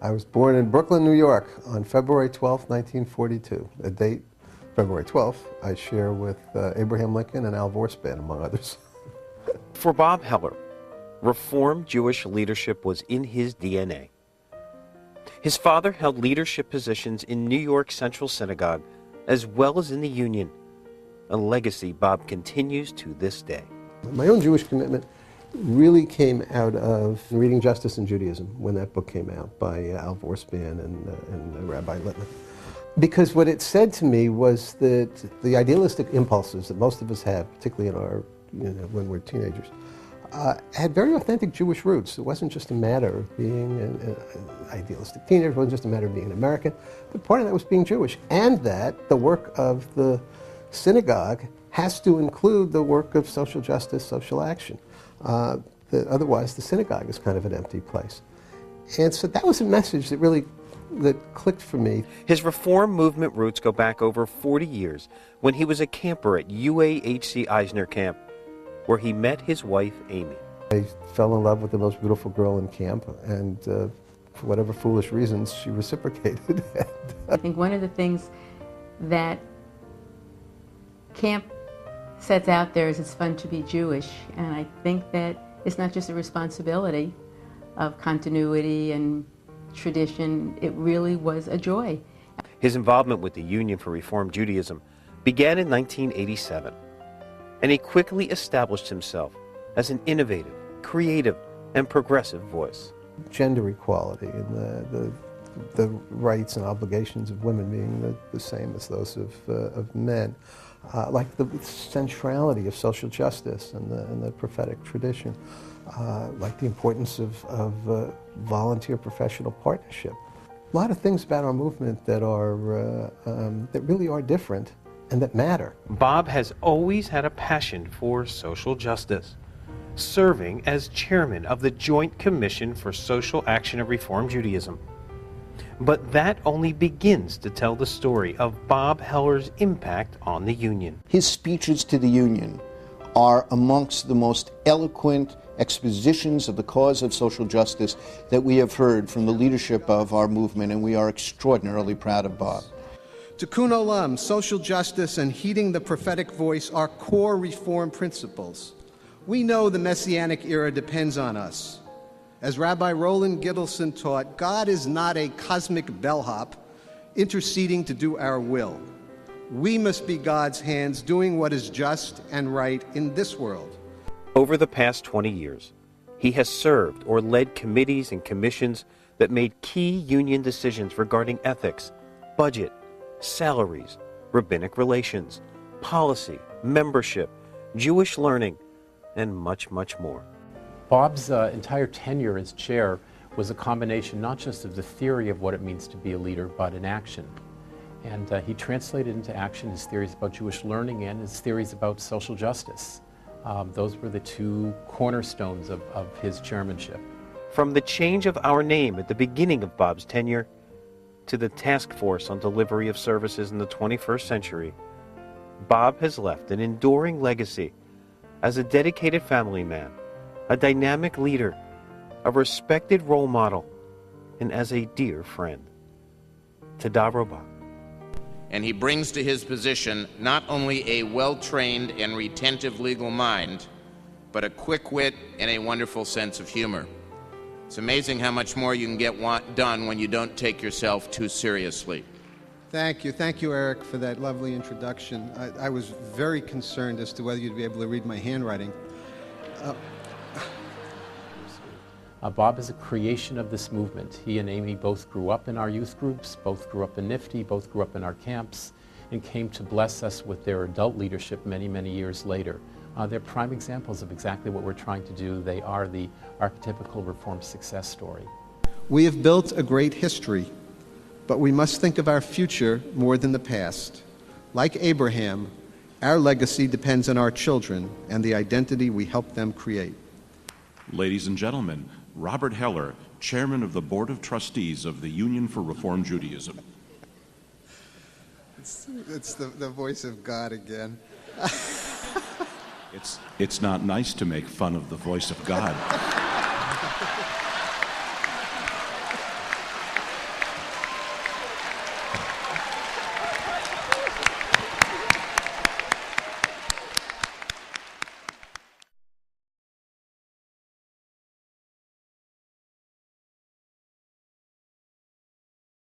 I was born in Brooklyn, New York on February 12, 1942, a date, February 12th, I share with Abraham Lincoln and Al Vorspan, among others. For Bob Heller, Reform Jewish leadership was in his DNA. His father held leadership positions in New York Central Synagogue as well as in the Union, a legacy Bob continues to this day. My own Jewish commitment really came out of reading Justice in Judaism when that book came out by Al Vorspan and Rabbi Littman. Because what it said to me was that the idealistic impulses that most of us have, particularly in our, when we're teenagers, had very authentic Jewish roots. It wasn't just a matter of being an idealistic teenager, it wasn't just a matter of being an American, but part of that was being Jewish. And that the work of the synagogue has to include the work of social justice, social action. That otherwise the synagogue is kind of an empty place. And so that was a message that clicked for me. His reform movement roots go back over 40 years when he was a camper at UAHC Eisner Camp, where he met his wife, Amy. I fell in love with the most beautiful girl in camp, and for whatever foolish reasons, she reciprocated. I think one of the things that camp sets out there is it's fun to be Jewish, and I think that it's not just a responsibility of continuity and tradition, it really was a joy. His involvement with the Union for Reform Judaism began in 1987, and he quickly established himself as an innovative, creative, and progressive voice. Gender equality and the rights and obligations of women being the same as those of men. Like the centrality of social justice and the prophetic tradition, like the importance of volunteer professional partnership. A lot of things about our movement that really are different and that matter. Bob has always had a passion for social justice, serving as chairman of the Joint Commission for Social Action and Reform Judaism. But that only begins to tell the story of Bob Heller's impact on the Union. His speeches to the Union are amongst the most eloquent expositions of the cause of social justice that we have heard from the leadership of our movement, and we are extraordinarily proud of Bob. Tikkun Olam, social justice, and heeding the prophetic voice are core reform principles. We know the Messianic era depends on us. As Rabbi Roland Gittleson taught, God is not a cosmic bellhop interceding to do our will. We must be God's hands doing what is just and right in this world. Over the past 20 years, he has served or led committees and commissions that made key union decisions regarding ethics, budget, salaries, rabbinic relations, policy, membership, Jewish learning, and much, much more. Bob's entire tenure as chair was a combination not just of the theory of what it means to be a leader, but in action. And he translated into action his theories about Jewish learning and his theories about social justice. Those were the two cornerstones of his chairmanship. From the change of our name at the beginning of Bob's tenure to the task force on delivery of services in the 21st century, Bob has left an enduring legacy as a dedicated family man, a dynamic leader, a respected role model, and as a dear friend. Toda Rabah. And he brings to his position not only a well-trained and retentive legal mind, but a quick wit and a wonderful sense of humor. It's amazing how much more you can get done when you don't take yourself too seriously. Thank you, Eric, for that lovely introduction. I was very concerned as to whether you'd be able to read my handwriting. Bob is a creation of this movement. He and Amy both grew up in our youth groups, both grew up in NIFTY, both grew up in our camps, and came to bless us with their adult leadership many, many years later. They're prime examples of exactly what we're trying to do. They are the archetypical reform success story. We have built a great history, but we must think of our future more than the past. Like Abraham, our legacy depends on our children and the identity we help them create. Ladies and gentlemen, Robert Heller, Chairman of the Board of Trustees of the Union for Reform Judaism. It's the voice of God again. It's not nice to make fun of the voice of God.